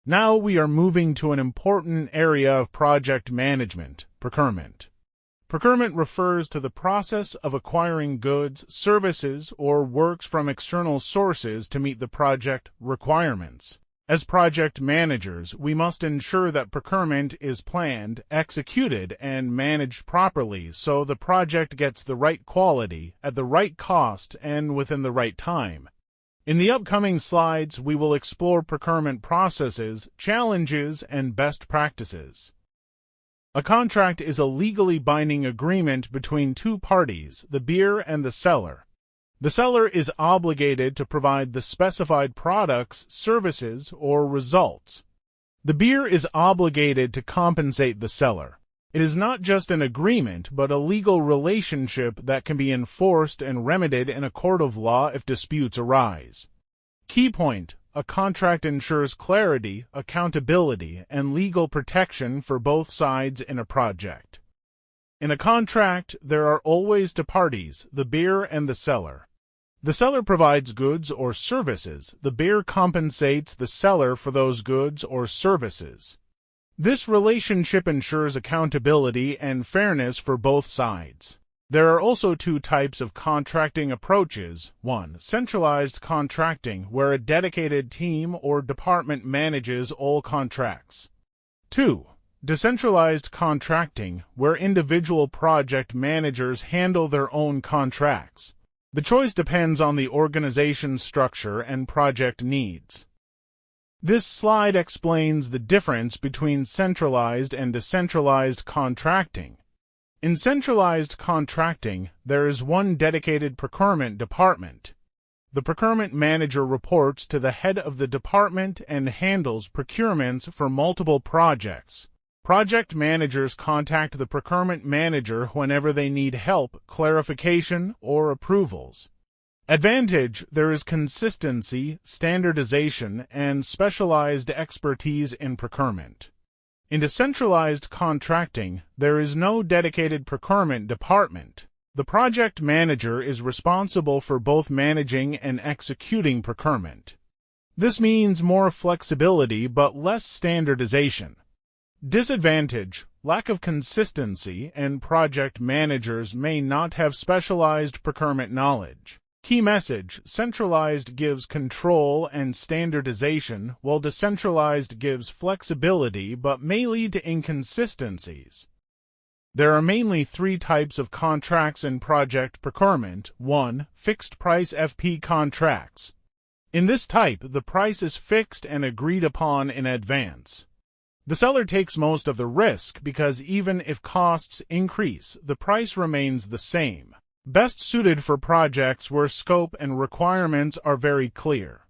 Now we are moving to an important area of project management, procurement. Procurement refers to the process of acquiring goods, services, or works from external sources to meet the project requirements. As project managers, we must ensure that procurement is planned, executed, and managed properly so the project gets the right quality, at the right cost, and within the right time. In the upcoming slides, we will explore procurement processes, challenges, and best practices. A contract is a legally binding agreement between two parties, the buyer and the seller. The seller is obligated to provide the specified products, services, or results. The buyer is obligated to compensate the seller. It is not just an agreement, but a legal relationship that can be enforced and remedied in a court of law if disputes arise. Key point: a contract ensures clarity, accountability, and legal protection for both sides in a project. In a contract, there are always two parties, the buyer and the seller. The seller provides goods or services. The buyer compensates the seller for those goods or services. This relationship ensures accountability and fairness for both sides. There are also two types of contracting approaches. 1. Centralized contracting, where a dedicated team or department manages all contracts. 2. Decentralized contracting, where individual project managers handle their own contracts. The choice depends on the organization structure and project needs. This slide explains the difference between centralized and decentralized contracting. In centralized contracting, there is one dedicated procurement department. The procurement manager reports to the head of the department and handles procurements for multiple projects. Project managers contact the procurement manager whenever they need help, clarification, or approvals. Advantage: there is consistency, standardization, and specialized expertise in procurement. In decentralized contracting, there is no dedicated procurement department. The project manager is responsible for both managing and executing procurement. This means more flexibility but less standardization. Disadvantage: lack of consistency, and project managers may not have specialized procurement knowledge. Key message: centralized gives control and standardization, while decentralized gives flexibility but may lead to inconsistencies. There are mainly three types of contracts in project procurement. 1. Fixed-price FP contracts. In this type, the price is fixed and agreed upon in advance. The seller takes most of the risk because even if costs increase, the price remains the same. Best suited for projects where scope and requirements are very clear.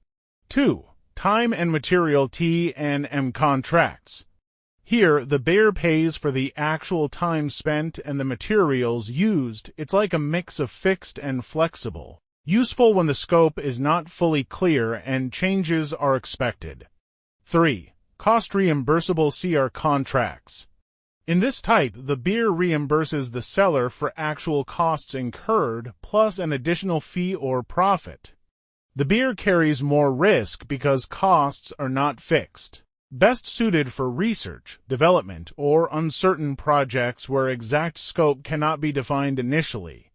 2. Time and material T&M contracts. Here, the buyer pays for the actual time spent and the materials used. It's like a mix of fixed and flexible. Useful when the scope is not fully clear and changes are expected. 3. Cost reimbursable CR contracts. In this type, the buyer reimburses the seller for actual costs incurred, plus an additional fee or profit. The buyer carries more risk because costs are not fixed. Best suited for research, development, or uncertain projects where exact scope cannot be defined initially.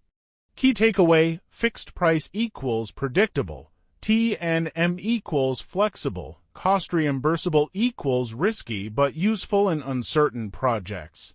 Key takeaway: fixed price equals predictable, T&M equals flexible, cost reimbursable equals risky but useful in uncertain projects.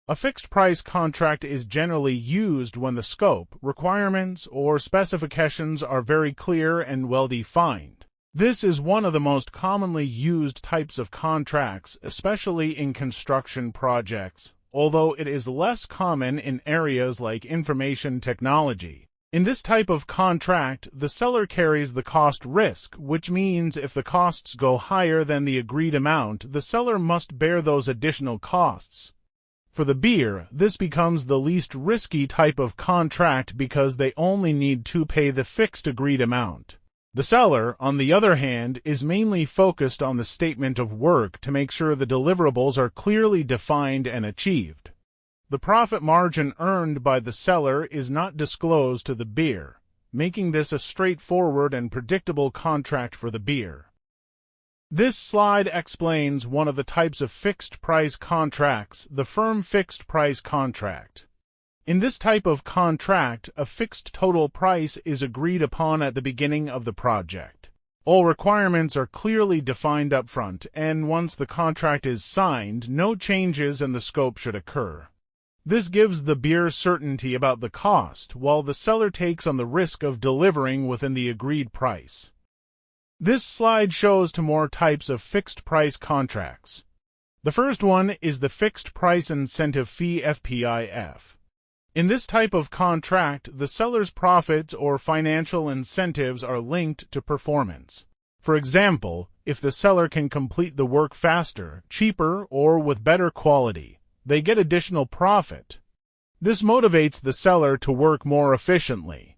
A fixed-price contract is generally used when the scope, requirements, or specifications are very clear and well-defined. This is one of the most commonly used types of contracts, especially in construction projects, although it is less common in areas like information technology. In this type of contract, the seller carries the cost risk, which means if the costs go higher than the agreed amount, the seller must bear those additional costs. For the buyer, this becomes the least risky type of contract because they only need to pay the fixed agreed amount. The seller, on the other hand, is mainly focused on the statement of work to make sure the deliverables are clearly defined and achieved. The profit margin earned by the seller is not disclosed to the buyer, making this a straightforward and predictable contract for the buyer. This slide explains one of the types of fixed-price contracts, the firm fixed-price contract. In this type of contract, a fixed total price is agreed upon at the beginning of the project. All requirements are clearly defined upfront, and once the contract is signed, no changes in the scope should occur. This gives the buyer certainty about the cost, while the seller takes on the risk of delivering within the agreed price. This slide shows two more types of fixed-price contracts. The first one is the Fixed Price Incentive Fee (FPIF). In this type of contract, the seller's profits or financial incentives are linked to performance. For example, if the seller can complete the work faster, cheaper, or with better quality, they get additional profit. This motivates the seller to work more efficiently.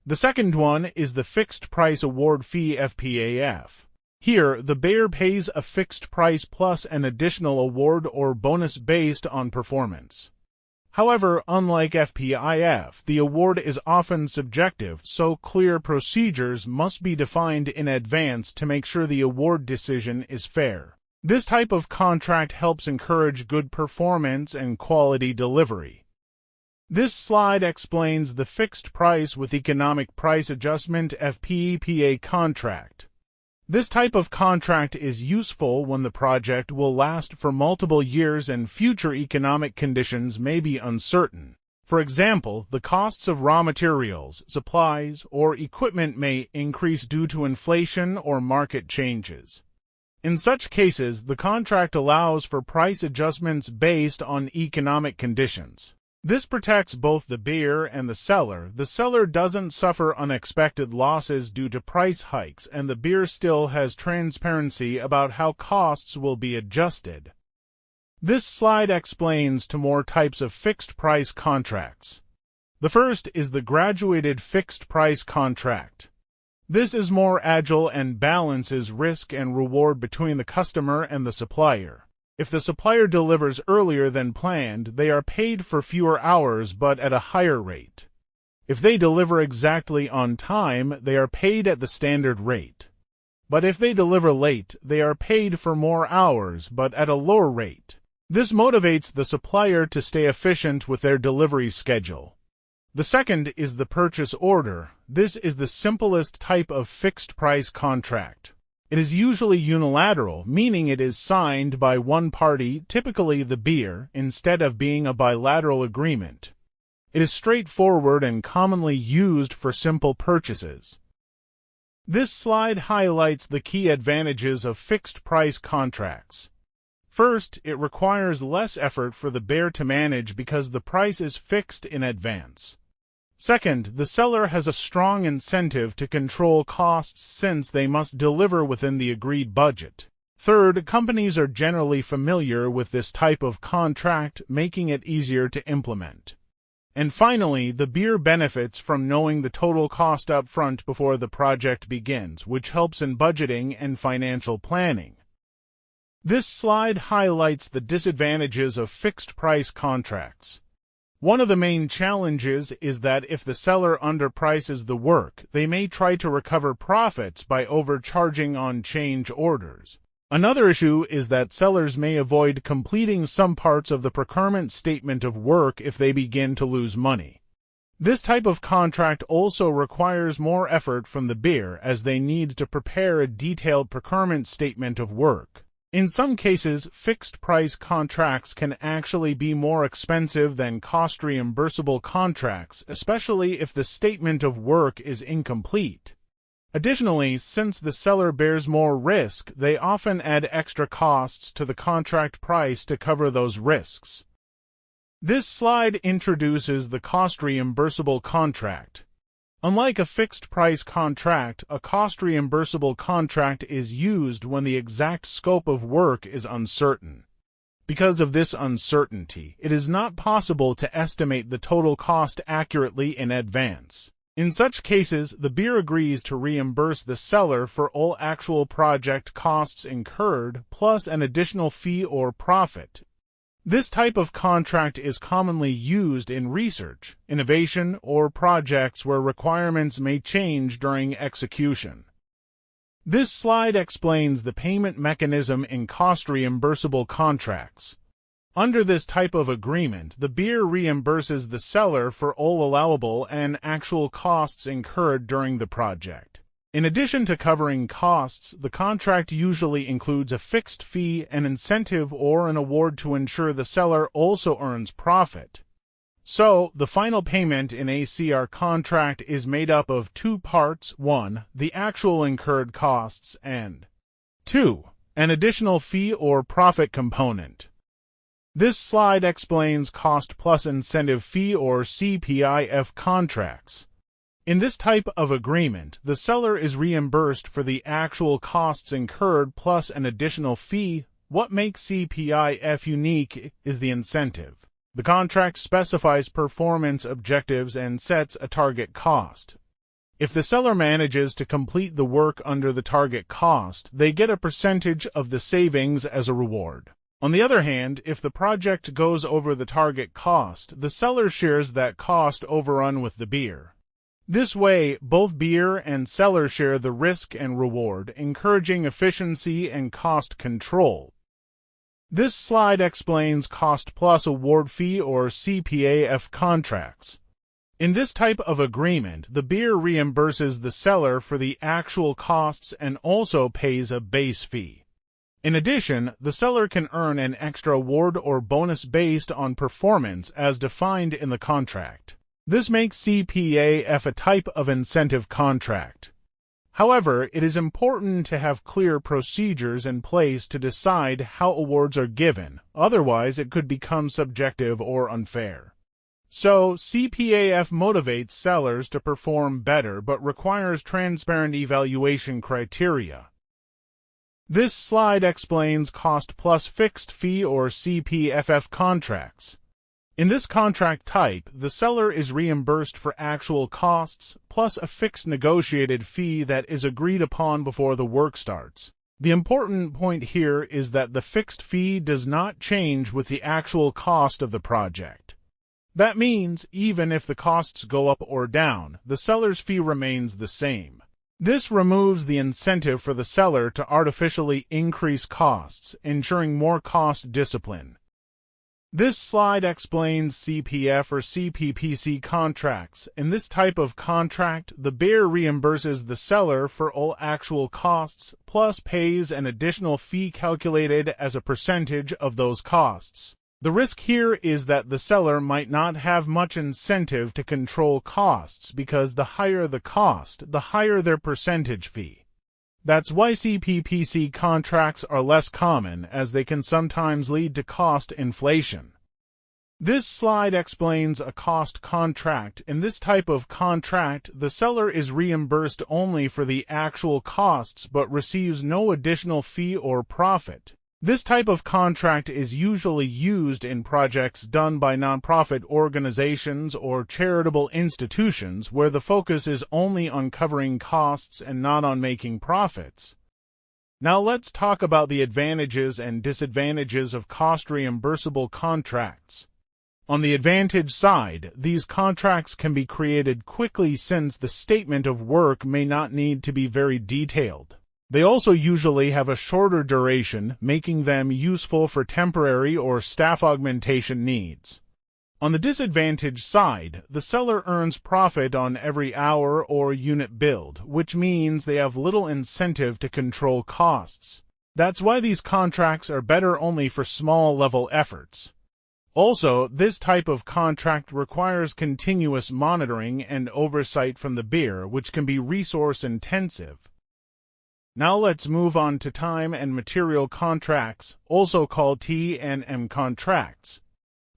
The second one is the Fixed Price Award Fee (FPAF). Here, the buyer pays a fixed price plus an additional award or bonus based on performance. However, unlike FPIF, the award is often subjective, so clear procedures must be defined in advance to make sure the award decision is fair. This type of contract helps encourage good performance and quality delivery. This slide explains the Fixed Price with Economic Price Adjustment (FPEPA) contract. This type of contract is useful when the project will last for multiple years and future economic conditions may be uncertain. For example, the costs of raw materials, supplies, or equipment may increase due to inflation or market changes. In such cases, the contract allows for price adjustments based on economic conditions. This protects both the buyer and the seller. The seller doesn't suffer unexpected losses due to price hikes, and the buyer still has transparency about how costs will be adjusted. This slide explains two more types of fixed-price contracts. The first is the Graduated Fixed-Price Contract. This is more agile and balances risk and reward between the customer and the supplier. If the supplier delivers earlier than planned, they are paid for fewer hours but at a higher rate. If they deliver exactly on time, they are paid at the standard rate. But if they deliver late, they are paid for more hours but at a lower rate. This motivates the supplier to stay efficient with their delivery schedule. The second is the purchase order. This is the simplest type of fixed-price contract. It is usually unilateral, meaning it is signed by one party, typically the buyer, instead of being a bilateral agreement. It is straightforward and commonly used for simple purchases. This slide highlights the key advantages of fixed-price contracts. First, it requires less effort for the buyer to manage because the price is fixed in advance. Second, the seller has a strong incentive to control costs since they must deliver within the agreed budget. Third, companies are generally familiar with this type of contract, making it easier to implement. And finally, the buyer benefits from knowing the total cost up front before the project begins, which helps in budgeting and financial planning. This slide highlights the disadvantages of fixed-price contracts. One of the main challenges is that if the seller underprices the work, they may try to recover profits by overcharging on change orders. Another issue is that sellers may avoid completing some parts of the procurement statement of work if they begin to lose money. This type of contract also requires more effort from the buyer as they need to prepare a detailed procurement statement of work. In some cases, fixed-price contracts can actually be more expensive than cost-reimbursable contracts, especially if the statement of work is incomplete. Additionally, since the seller bears more risk, they often add extra costs to the contract price to cover those risks. This slide introduces the cost-reimbursable contract. Unlike a fixed-price contract, a cost-reimbursable contract is used when the exact scope of work is uncertain. Because of this uncertainty, it is not possible to estimate the total cost accurately in advance. In such cases, the buyer agrees to reimburse the seller for all actual project costs incurred, plus an additional fee or profit. This type of contract is commonly used in research, innovation, or projects where requirements may change during execution. This slide explains the payment mechanism in cost reimbursable contracts. Under this type of agreement, the buyer reimburses the seller for all allowable and actual costs incurred during the project. In addition to covering costs, the contract usually includes a fixed fee, an incentive, or an award to ensure the seller also earns profit. So, the final payment in a CR contract is made up of two parts: 1. The actual incurred costs, and 2. An additional fee or profit component. This slide explains cost plus incentive fee or CPIF contracts. In this type of agreement, the seller is reimbursed for the actual costs incurred plus an additional fee. What makes CPIF unique is the incentive. The contract specifies performance objectives and sets a target cost. If the seller manages to complete the work under the target cost, they get a percentage of the savings as a reward. On the other hand, if the project goes over the target cost, the seller shares that cost overrun with the buyer. This way, both buyer and seller share the risk and reward, encouraging efficiency and cost control. This slide explains cost plus award fee or CPAF contracts. In this type of agreement, the buyer reimburses the seller for the actual costs and also pays a base fee. In addition, the seller can earn an extra award or bonus based on performance as defined in the contract. This makes CPAF a type of incentive contract. However, it is important to have clear procedures in place to decide how awards are given, otherwise it could become subjective or unfair. So, CPAF motivates sellers to perform better but requires transparent evaluation criteria. This slide explains cost plus fixed fee or CPFF contracts. In this contract type, the seller is reimbursed for actual costs plus a fixed negotiated fee that is agreed upon before the work starts. The important point here is that the fixed fee does not change with the actual cost of the project. That means, even if the costs go up or down, the seller's fee remains the same. This removes the incentive for the seller to artificially increase costs, ensuring more cost discipline. This slide explains CPF or CPPC contracts. In this type of contract, the buyer reimburses the seller for all actual costs, plus pays an additional fee calculated as a percentage of those costs. The risk here is that the seller might not have much incentive to control costs because the higher the cost, the higher their percentage fee. That's why CPPC contracts are less common, as they can sometimes lead to cost inflation. This slide explains a cost contract. In this type of contract, the seller is reimbursed only for the actual costs but receives no additional fee or profit. This type of contract is usually used in projects done by nonprofit organizations or charitable institutions where the focus is only on covering costs and not on making profits. Now let's talk about the advantages and disadvantages of cost reimbursable contracts. On the advantage side, these contracts can be created quickly since the statement of work may not need to be very detailed. They also usually have a shorter duration, making them useful for temporary or staff augmentation needs. On the disadvantage side, the seller earns profit on every hour or unit billed, which means they have little incentive to control costs. That's why these contracts are better only for small-level efforts. Also, this type of contract requires continuous monitoring and oversight from the buyer, which can be resource-intensive. Now let's move on to time and material contracts, also called T&M contracts.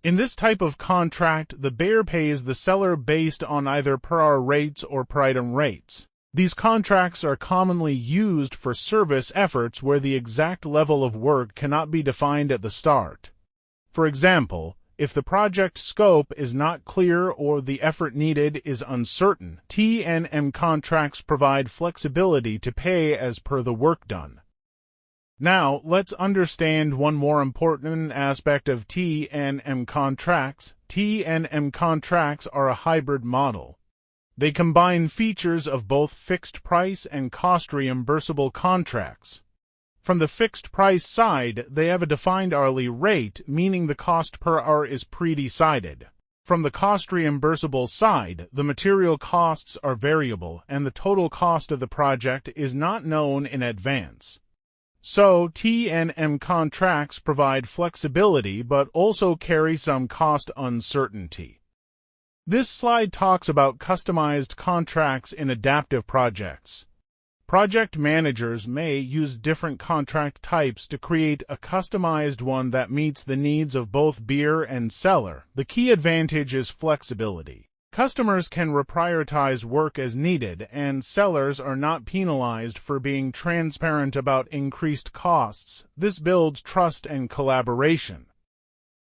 In this type of contract, the buyer pays the seller based on either per-hour rates or per-item rates. These contracts are commonly used for service efforts where the exact level of work cannot be defined at the start. For example, if the project scope is not clear or the effort needed is uncertain, T&M contracts provide flexibility to pay as per the work done. Now, let's understand one more important aspect of T&M contracts. T&M contracts are a hybrid model. They combine features of both fixed price and cost reimbursable contracts. From the fixed price side, they have a defined hourly rate, meaning the cost per hour is pre-decided. From the cost reimbursable side, the material costs are variable and the total cost of the project is not known in advance. So, T&M contracts provide flexibility but also carry some cost uncertainty. This slide talks about customized contracts in adaptive projects. Project managers may use different contract types to create a customized one that meets the needs of both buyer and seller. The key advantage is flexibility. Customers can reprioritize work as needed, and sellers are not penalized for being transparent about increased costs. This builds trust and collaboration.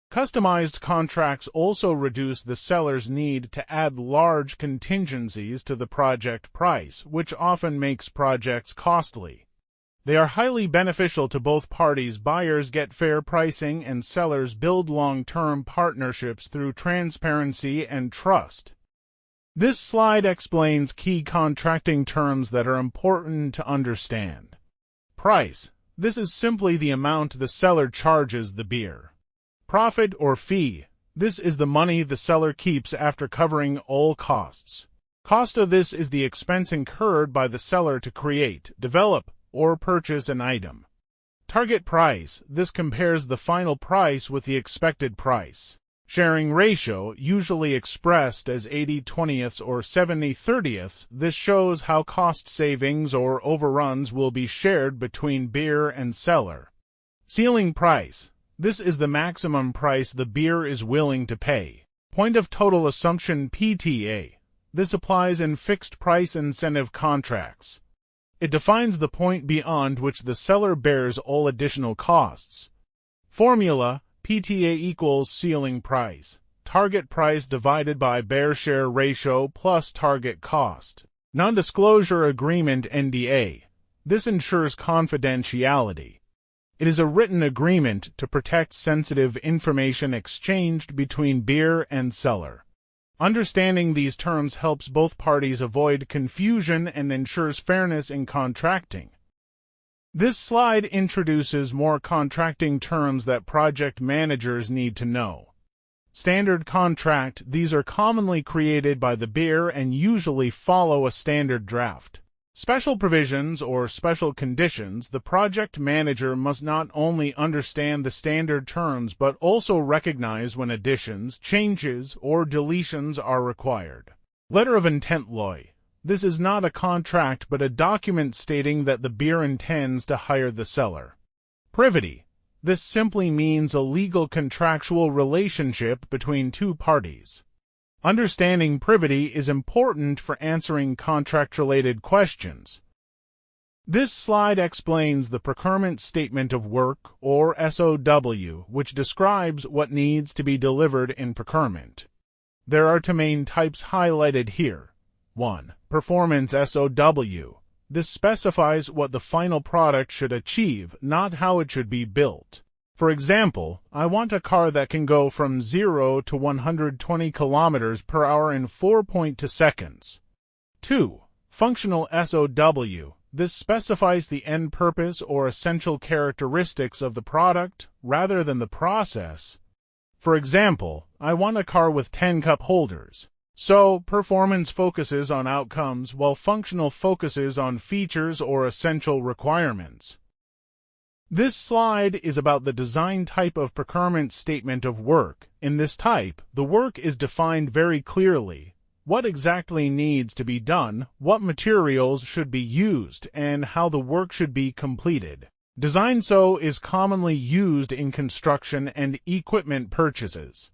Customized contracts also reduce the seller's need to add large contingencies to the project price, which often makes projects costly. They are highly beneficial to both parties. Buyers get fair pricing and sellers build long-term partnerships through transparency and trust. This slide explains key contracting terms that are important to understand. Price. This is simply the amount the seller charges the buyer. Profit or fee. This is the money the seller keeps after covering all costs. Cost of this is the expense incurred by the seller to create, develop, or purchase an item. Target price. This compares the final price with the expected price. Sharing ratio, usually expressed as 80/20ths or 70/30ths, this shows how cost savings or overruns will be shared between buyer and seller. Ceiling price. This is the maximum price the buyer is willing to pay. Point of total assumption PTA. This applies in fixed-price incentive contracts. It defines the point beyond which the seller bears all additional costs. Formula: PTA equals ceiling price. Target price divided by buyer share ratio plus target cost. Non-disclosure agreement NDA. This ensures confidentiality. It is a written agreement to protect sensitive information exchanged between buyer and seller. Understanding these terms helps both parties avoid confusion and ensures fairness in contracting. This slide introduces more contracting terms that project managers need to know. Standard contract. These are commonly created by the buyer and usually follow a standard draft. Special provisions or special conditions. The project manager must not only understand the standard terms but also recognize when additions, changes, or deletions are required. Letter of intent LOI. This is not a contract but a document stating that the buyer intends to hire the seller. Privity. This simply means a legal contractual relationship between two parties. Understanding privity is important for answering contract-related questions. This slide explains the Procurement Statement of Work, or SOW, which describes what needs to be delivered in procurement. There are two main types highlighted here. 1. Performance SOW. This specifies what the final product should achieve, not how it should be built. For example, I want a car that can go from 0 to 120 km per hour in 4.2 seconds. 2. Functional SOW. This specifies the end purpose or essential characteristics of the product rather than the process. For example, I want a car with 10 cup holders. So, performance focuses on outcomes while functional focuses on features or essential requirements. This slide is about the design type of procurement statement of work. In this type, the work is defined very clearly. What exactly needs to be done, what materials should be used, and how the work should be completed. Design SOW is commonly used in construction and equipment purchases.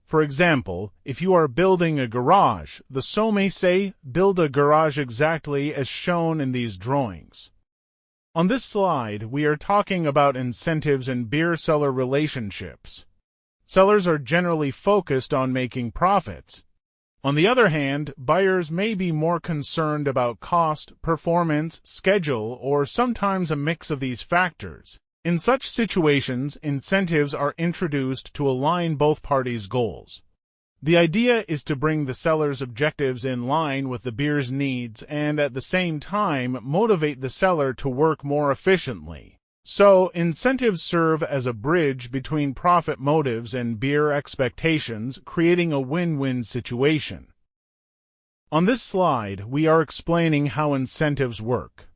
For example, if you are building a garage, the SOW may say, "Build a garage exactly as shown in these drawings." On this slide, we are talking about incentives and buyer-seller relationships. Sellers are generally focused on making profits. On the other hand, buyers may be more concerned about cost, performance, schedule, or sometimes a mix of these factors. In such situations, incentives are introduced to align both parties' goals. The idea is to bring the seller's objectives in line with the beer's needs and at the same time motivate the seller to work more efficiently. So, incentives serve as a bridge between profit motives and beer expectations, creating a win-win situation. On this slide, we are explaining how incentives work.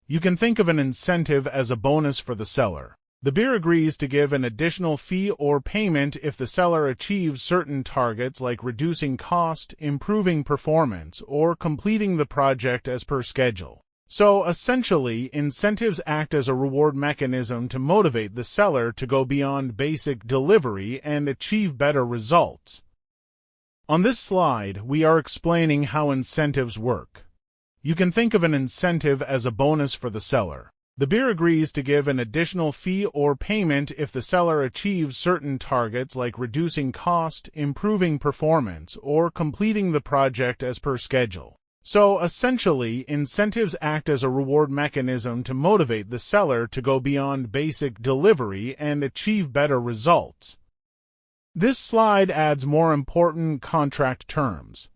You can think of an incentive as a bonus for the seller. The beer agrees to give an additional fee or payment if the seller achieves certain targets like reducing cost, improving performance, or completing the project as per schedule. So, essentially, incentives act as a reward mechanism to motivate the seller to go beyond basic delivery and achieve better results. On this slide, we are explaining how incentives work. You can think of an incentive as a bonus for the seller. The beer agrees to give an additional fee or payment if the seller achieves certain targets like reducing cost, improving performance, or completing the project as per schedule. So, essentially, incentives act as a reward mechanism to motivate the seller to go beyond basic delivery and achieve better results. This slide adds more important contract terms.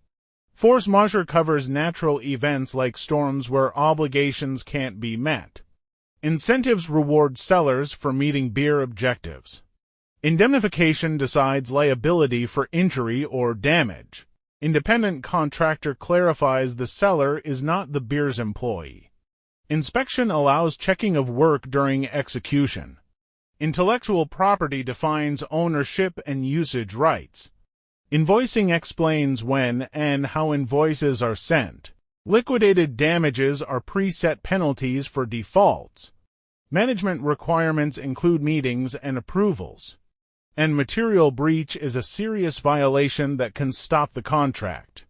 Force majeure covers natural events like storms where obligations can't be met. Incentives reward sellers for meeting beer objectives. Indemnification decides liability for injury or damage. Independent contractor clarifies the seller is not the beer's employee. Inspection allows checking of work during execution. Intellectual property defines ownership and usage rights. Invoicing explains when and how invoices are sent. Liquidated damages are preset penalties for defaults. Management requirements include meetings and approvals. And material breach is a serious violation that can stop the contract.